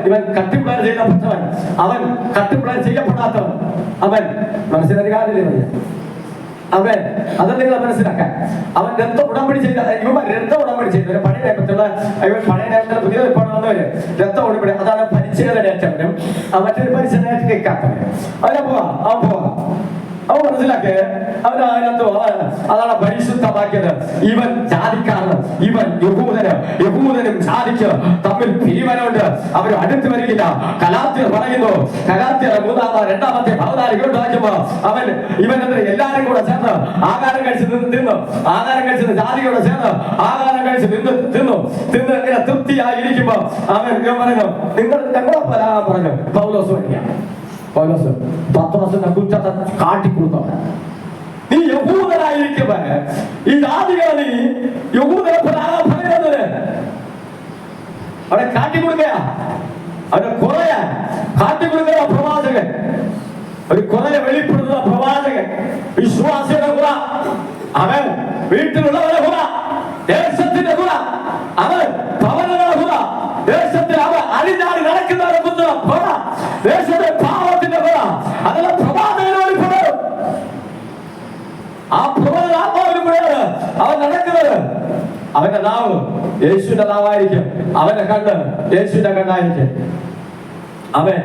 ഇവൻ കട്ടിപ്ലാൻ ചെയ്യപ്പെട്ടവൻ, അവൻ കട്ടിപ്ലാൻ ചെയ്യപ്പെടാത്തവൻ. അവൻ മനസ്സിലാകാറില്ലേ അവൻ? അത് നിങ്ങൾ മനസ്സിലാക്കാൻ. അവൻ രക്ത ഉടമ്പടി ചെയ്ത രക്ത ഉടമ്പടി ചെയ്തവര് പഴയ നേരത്തുള്ള പഴയ നേരത്തിൽ പുതിയ വന്നവര് രക്ത ഉടമ്പടി, അതാണ് പരിച്ഛേദനേറ്റവരും മറ്റൊരു പരിച്ഛേദന കേൾക്കാത്തവരും. അവനെ പോവാ അവൻ മനസ്സിലാക്കേ. അതാണ് പരിശുദ്ധമാക്കിയത്. ഇവൻ ജാതിക്കാരനും ഇവൻ യഹൂദനും ജാതിക്ക് തമ്മിൽ പിരിവനുണ്ട്. അവർ അടുത്ത് വരികില്ല. ഗലാത്യർ പറയുന്നു, ഗലാത്യർ 2-ാമത്തെ 14 വായിക്കുമ്പോ ഇവൻ എല്ലാരും കൂടെ ചേർന്ന് ആഹാരം കഴിച്ച് തിന്നു. ആഹാരം കഴിച്ചത് ജാതിയോടെ ചേർന്ന് ആഹാരം കഴിച്ച് തിന്ന് ഇങ്ങനെ തൃപ്തിയായിരിക്കുമ്പോ അവൻ പറയുന്നു, നിങ്ങൾ ഞങ്ങളെ പറഞ്ഞു. പൗലോസ് പത്രോസിന്റെ കുറ്റത്തെ കാട്ടിക്കൊടുത്തവൻ. നീ യഹൂദനായിരിക്കുമ്പോ ഈ ജാതികളെ നീ യഹൂദനെ പറയുന്നത് അവിടെ കാട്ടിക്കൊടുക്കുക. അവരെ കുറയാൻ കാട്ടിക്കൊടുക്കുക പ്രവാചകൻ. ഒരു കുറയെ വെളിപ്പെടുത്തുന്ന പ്രവാചകൻ. വിശ്വാസിയുടെ കുറ, അവൻ വീട്ടിലുള്ളവരെ കുറ, ദേശത്തിന്റെ കുറ, അവൻ ഭവനങ്ങളുടെ കുറ, ദേശത്തിൽ അവൻ അഴിഞ്ഞാടി നടക്കുന്നവരെ കുറ, ദേശത്തെ പാവത്തിന്റെ കുറ, അതെല്ലാം പ്രവാചകനോട് പറയും. ആ പ്രവാചകനാത്മാവിന് കൂടെയാണ് അവൻ നടക്കുന്നത്. അവന്റെ നാവ് യേശുവിന്റെ നാവായിരിക്കും. അവന്റെ കണ്ണ് യേശുവിന്റെ കണ്ണായിരിക്കും. അവൻ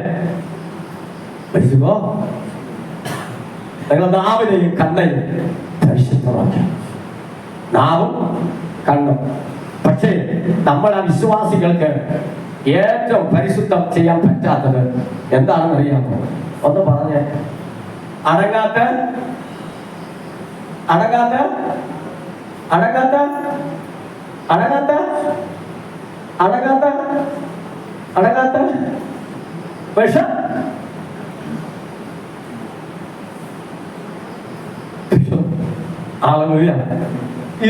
നിങ്ങളുടെ നാവിനെയും കണ്ണെയും പരിശുദ്ധമാക്കി. നാവും കണ്ണും. പക്ഷേ നമ്മളെ വിശ്വാസികൾക്ക് ഏറ്റവും പരിശുദ്ധം ചെയ്യാൻ പറ്റാത്തത് എന്താണെന്ന് അറിയാമോ? ഒന്ന് പറഞ്ഞേ. അടങ്ങാത്ത വിഷം.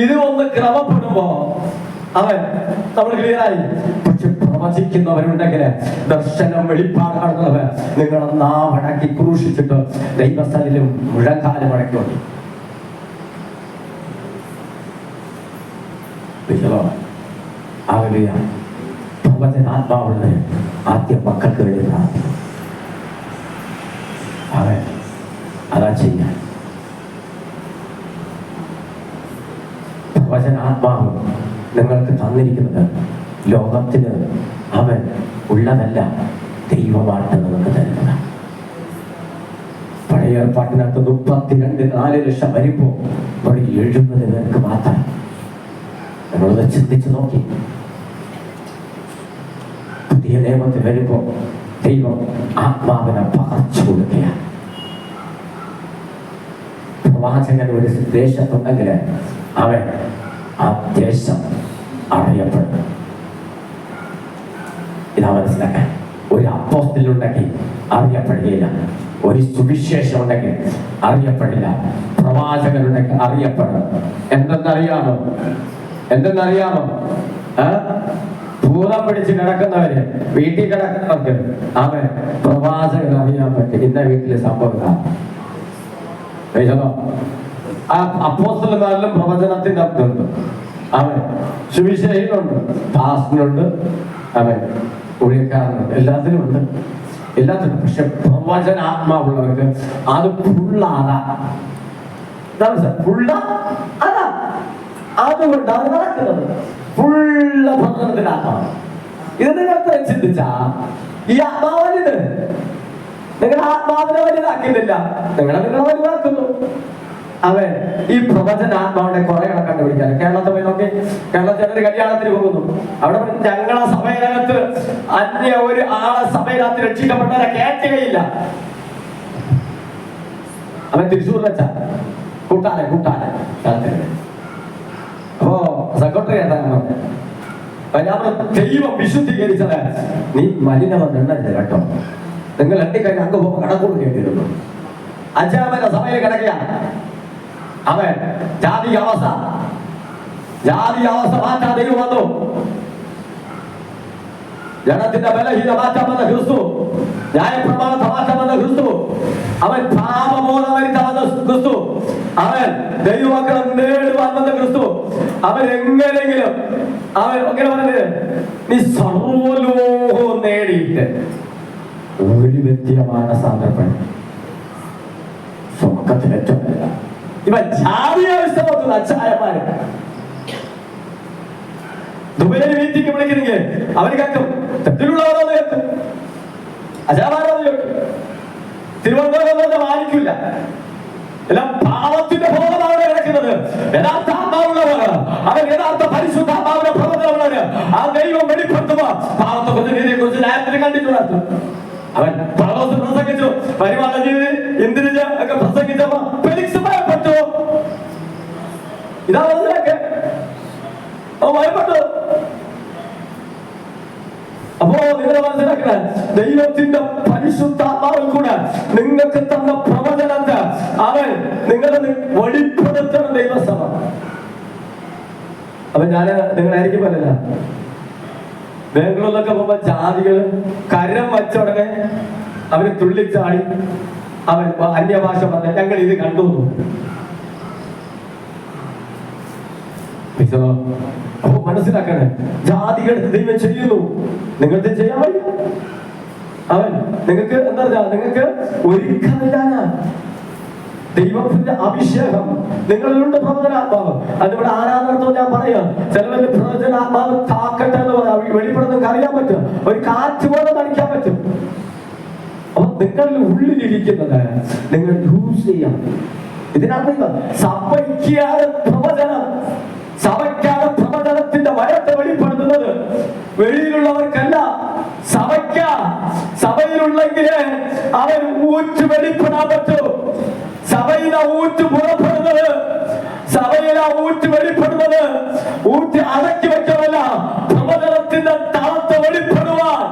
ഇത് ഒന്ന് ക്രമപ്പെടുമ്പോ അവൻ നമ്മൾ ക്ലിയറായി. പക്ഷെ പ്രവചിക്കുന്നവരുണ്ടെങ്കിൽ ദർശനം വെളിപ്പാട് കാണുന്നവർ നിങ്ങളെ നാവടക്കി ക്രൂശിച്ചിട്ട് ദൈവസ്ഥലിലും മുഴങ്കാലം അടക്കി വന്നു. പ്രവചനാത്മാവുള്ള ആദ്യം മക്കൾക്ക് വേണ്ടി പ്രാർത്ഥിക്കും. അവൻ അതാ ചെയ്യാൻ. ആത്മാവ് നിങ്ങൾക്ക് തന്നിരിക്കുന്നത് ലോകത്തിന് അവൻ ഉള്ളതല്ല, ദൈവമായിട്ട് നിങ്ങൾക്ക് തരുന്നതാണ്. പഴയ ഏർപ്പാട്ടിനകത്ത് 32-4 ലക്ഷം വരുമ്പോൾ ഒരു 70 പേർക്ക് മാത്രം. നമ്മളത് ചിന്തിച്ചു നോക്കി. പുതിയ നിയമത്തിൽ വരുമ്പോൾ ദൈവം ആത്മാവിനെ പകർച്ചു കൊടുക്കുകയാണ്. പ്രവാചകൻ ഒരു ദേശത്തുണ്ടെങ്കിൽ അവൻ ആ ദേശം അറിയപ്പെടും. ഇതാ മനസ്സിലാക്കാൻ. ഒരു അപ്പോസ്തലനുണ്ടെങ്കിൽ അറിയപ്പെടുകയില്ല, ഒരു സുവിശേഷം ഉണ്ടെങ്കിൽ അറിയപ്പെടില്ല, പ്രവാചകനുണ്ടെങ്കിൽ അറിയപ്പെടും. എന്തെന്നറിയാമോ? ഭൂതം പിടിച്ച് കിടക്കുന്നവര്, വീട്ടിൽ കിടക്കുന്നവർക്ക് അവൻ പ്രവാചകൻ അറിയാൻ പറ്റും. ഇന്ന വീട്ടില് സംഭവം ആ അപ്പോസ്തലന്മാരിലും പ്രവചനത്തിന്റെ അർത്ഥമുണ്ട്. അവൻ സുവിശേഷനുണ്ട്, ദാസനുണ്ട്, അവൻ ഊഴിയക്കാരനുണ്ട്, എല്ലാത്തിനും ഉണ്ട്. പക്ഷെ പ്രവചനാത്മാവുള്ളവർക്ക് അത് അതുകൊണ്ടാണ് നടക്കുന്നത്. പ്രവചനത്തിനാത്മാവ്. ഇത് നിങ്ങൾ ചിന്തിച്ചാ ഈ ആത്മാവലിത് നിങ്ങളുടെ ആത്മാവിനെ വലുതാക്കുന്നില്ല, നിങ്ങളെ വലുതാക്കുന്നു. അവൻ ഈ പ്രവചനാത്മാവിന്റെ കുറെ കണ്ടുപിടിക്കാൻ കേരളത്തിൽ പോയി നോക്കി. കേരളത്തിൽ ഒരു കല്യാണത്തിന് പോകുന്നു. അവിടെ ഞങ്ങളെ സഭയിനകത്ത് അന്യ ഒരു ആളെ സഭയിനകത്ത് രക്ഷിക്കപ്പെട്ടവരെ കയറ്റുകയില്ല. അവൻ തൃശ്ശൂർ വെച്ച കൂട്ടാനെ അപ്പോ സെക്രട്ടറി ദൈവം വിശുദ്ധീകരിച്ചത് നീ മലിനവൻ എണ്ണരുത് കേട്ടോ. നിങ്ങൾ എണ്ണിക്കഴിഞ്ഞ് അങ്ങ് പോകുമ്പോൾ കടക്കൂട് കേട്ടിരുന്നു. 5-ാമത്തെ സഭയിൽ കിടക്കുകയാണ് അവൻ. ജാതി അവസ്ഥ മാറ്റാൻ ദൈവം വന്നു. ജനത്തിന്റെ ബലഹീന മാറ്റാൻ വന്ന ക്രിസ്തു, ന്യായപ്രമാണത്തെ മാറ്റാൻ വന്ന ക്രിസ്തു, അവൻ പാപബോധം വരുത്താൻ വന്ന ക്രിസ്തു, അവൻ ദൈവമക്കളെ നേടുവാൻ വന്ന ക്രിസ്തു. അവൻ എങ്ങനെയെങ്കിലും അവൻ അങ്ങനെ പറഞ്ഞത് നീ സർവ്വലോകവും നേടിയിട്ട് ഒരു വ്യക്തിയமான സന്ദർഭം സ്വർഗത്തിലെറ്റല്ല. ഇവൻ ജാതി ആവശ്യമാക്കുന്ന അച്ചായമാര് ദുബൈയിൽ മീറ്റിംഗ് വിളിക്കുന്നെങ്കിൽ അവര് കേൾക്കും, തെറ്റിലുള്ളവരോ കേൾക്കും, അജാമാരോ കേൾക്കും. തിരുവനന്തപുരം മാനിക്കില്ല. എല്ലാം പാവത്തിന്റെ ബോധമാണ് കിടക്കുന്നത്. യഥാർത്ഥ ആത്മാവുള്ളവർ, അവൻ യഥാർത്ഥ പരിശുദ്ധാത്മാവിന്റെ പ്രവർത്തനമുള്ളവര് ആ ദൈവം വെളിപ്പെടുത്തുക. പാവത്തെ കുറിച്ച്, നീതിയെ കുറിച്ച് ന്യായത്തിന് കണ്ടിട്ടുള്ളത് അവൻ പൗലോസ് പ്രസംഗിച്ചു. പരിപാലന ജീവി ഇന്ദ്രിജ ഒക്കെ പ്രസംഗിച്ചപ്പോ ഫെലിക്സ് ഭയപ്പെട്ടു. ഇതാ മനസ്സിലാക്കെ ഭയപ്പെട്ടു. അപ്പോ നിങ്ങൾ മനസ്സിലാക്കണം, ദൈവത്തിന്റെ പരിശുദ്ധാത്മാവിൽ കൂടെ നിങ്ങൾക്ക് തന്ന പ്രവചനത്തെ അവൻ നിങ്ങളെ വെളിപ്പെടുത്തണം. ദൈവസഭ അപ്പൊ നിങ്ങളായിരിക്കും പറയല, ബാംഗ്ലൂരിലൊക്കെ പോകുമ്പോ ജാതികൾ കരം വച്ച ഉടനെ അവര് തുള്ളിച്ചാടി അവൻ അന്യഭാഷ പറഞ്ഞ ഞങ്ങൾ ഇത് കണ്ടു. അപ്പൊ മനസ്സിലാക്കണേ, ജാതികൾ ദൈവം ചെയ്യുന്നു, നിങ്ങൾക്ക് ചെയ്യാൻ വയ്യ. അവൻ നിങ്ങൾക്ക് എന്താ പറയാ, നിങ്ങൾക്ക് ഒരുക്കമില്ല. ദൈവത്തിന്റെ അഭിഷേകം നിങ്ങളിലുണ്ട്, പ്രവചനാത്മാവ്. അതിവിടെ ആരാധനത്തോട് ഞാൻ പറയാം, ചിലവര് പ്രവചനാത്മാവ് താക്കട്ടെ എന്ന് പറയാം, വെളിപ്പെടുന്ന അറിയാൻ പറ്റും, ഒരു കാറ്റ് പോലെ നടിക്കാൻ പറ്റും. അപ്പൊ നിങ്ങളുടെ ഉള്ളിലിരിക്കുന്നത് നിങ്ങൾ യൂസ് ചെയ്യാം. ഇതിനകത്ത് സഭയ്ക്കാണ് പ്രവചനം, സഭയ്ക്കാണ് പ്രവചനത്തിന്റെ വരത്തെ വെളിപ്പെടുത്തുന്നത്, വെളിയിലുള്ളവർക്കല്ല. സഭയിലുള്ളെങ്കില് അവൻ ഊറ്റ് വെളിപ്പെടാൻ പറ്റൂ. സഭയിൽ ആ ഊറ്റ് പുറപ്പെടുന്നത്, സഭയിൽ ആ ഊറ്റ് വെളിപ്പെടുന്നത് ഊറ്റ് അടക്കി വെക്കമല്ല, പ്രവചനത്തിന്റെ താളത്തെ വെളിപ്പെടുവാൻ.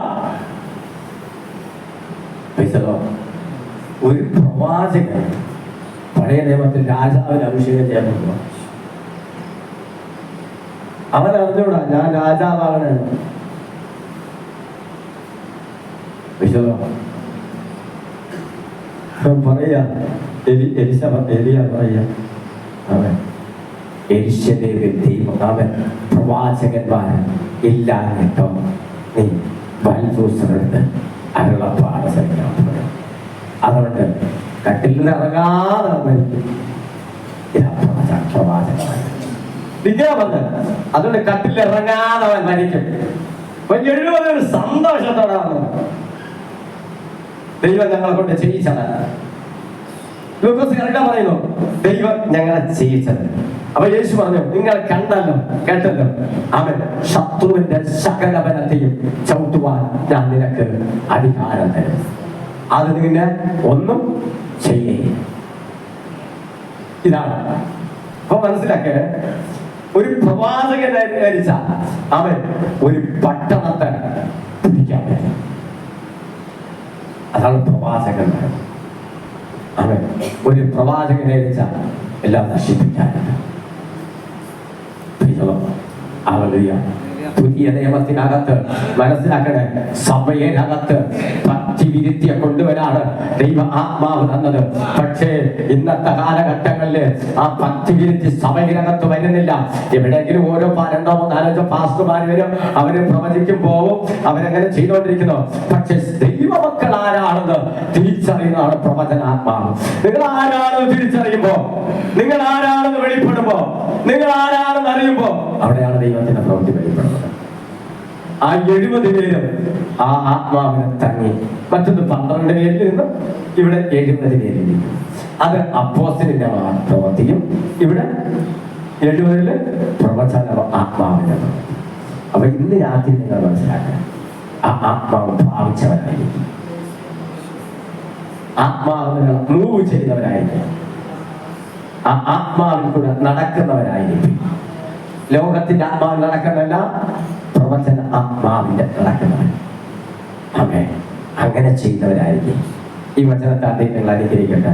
ഒരു പ്രവാചകൻ പഴയ നിയമത്തിൽ രാജാവിന് അഭിഷേകം ചെയ്യാൻ പറ്റുമോ? അവൻ അറിഞ്ഞൂടാ ഞാൻ രാജാവാണ്. പറയാ എലിയ പറയാ, അവൻ അവൻ പ്രവാചകന്മാർ ഇല്ലാഞ്ഞിട്ടോ നീ ബൽദൂസറെടുത്ത് അരുളപ്പാട് സഹിക്കണം. അതുകൊണ്ട് കട്ടിൽ നിന്ന് ഇറങ്ങാതെ പ്രവാചകമായി ഇങ്ങനെ പറഞ്ഞത്. അതുകൊണ്ട് കട്ടിലിറങ്ങാതെ അവൻ മരിക്കും. 70 സന്തോഷത്തോടെ വന്നു. ദൈവം ഞങ്ങളെ കൊണ്ട് ചെയ്യിച്ചത്. ലൂക്കോസ് കറക്റ്റാ പറയുന്നു, ദൈവം ഞങ്ങളെ ചെയ്യിച്ചത്. അപ്പൊ യേശു പറഞ്ഞു, നിങ്ങൾ കണ്ടല്ലോ കേട്ടല്ലോ, അവൻ ശത്രുവിന്റെ സകല ബലത്തെയും ചവിട്ടുവാൻ ഞാൻ നിനക്ക് അധികാരം തരും. അത് നിന്നെ ഒന്നും ചെയ്യേ. ഇതാണ്. അപ്പൊ മനസ്സിലാക്കേ, ഒരു പ്രവാചകനായിരിച്ച അവൻ ഒരു പട്ടണത്തെ പിടിക്കാൻ പറ്റും. അതാണ് പ്രവാചകൻ. അവൻ ഒരു പ്രവാചകനായിരിച്ച എല്ലാം നശിപ്പിക്കാനുണ്ട്. പുതിയ നിയമത്തിനകത്ത് മനസ്സിലാക്കണേ, സഭയിനകത്ത് പറ്റിവിരുത്തിയെ കൊണ്ടുവരാണ് ദൈവ ആത്മാവ് തന്നത്. പക്ഷേ ഇന്നത്തെ കാലഘട്ടങ്ങളില് ആ പറ്റിവിരുത്തി സഭയിനകത്ത് വരുന്നില്ല. എവിടെയെങ്കിലും ഓരോ 2 3 4 പാസ്റ്റർമാർ വരും, അവര് പ്രവചിക്കും പോവും, അവരങ്ങനെ ചെയ്തുകൊണ്ടിരിക്കുന്നു. പക്ഷെ ദൈവമക്കൾ ആരാണെന്ന് തിരിച്ചറിയുന്നതാണ് പ്രവചനാത്മാവ്. നിങ്ങൾ ആരാണെന്ന് തിരിച്ചറിയുമ്പോ, നിങ്ങൾ ആരാണെന്ന് വെളിപ്പെടുമ്പോ, നിങ്ങൾ ആരാണെന്ന് അറിയുമ്പോ, അവിടെയാണ് ദൈവത്തിന്റെ പ്രവൃത്തി വെളിപ്പെടുന്നത്. ആ 70 പേരും ആ ആത്മാവിനെ തങ്ങി. മറ്റൊന്ന് 12 പേരിൽ നിന്ന് ഇവിടെ 70 പേരിലിരിക്കും. അത് അപ്പോസ്തലന്റെ പ്രവൃത്തിയും ഇവിടെ 70 പ്രവചന ആത്മാവിന്റെ പ്രവൃത്തി. അപ്പൊ ഇന്ന് രാത്രി നിങ്ങൾ മനസ്സിലാക്കണം, ആ ആത്മാവ് ഭാവിച്ചവരായിരിക്കും, ആത്മാവിനെ മൂവ് ചെയ്യുന്നവരായിരിക്കും, ആ ആത്മാവിൽ കൂടെ നടക്കുന്നവരായിരിക്കും. ലോകത്തിന്റെ ആത്മാവിൽ നടക്കുന്നതല്ല, പ്രവചന ആത്മാവിന്റെ നടക്കുന്നവർ. ആമേൻ. അങ്ങനെ ചെയ്യുന്നവരായിരിക്കും. ഈ വചനത്തെ നിങ്ങൾ അനുഗ്രഹിക്കട്ടെ.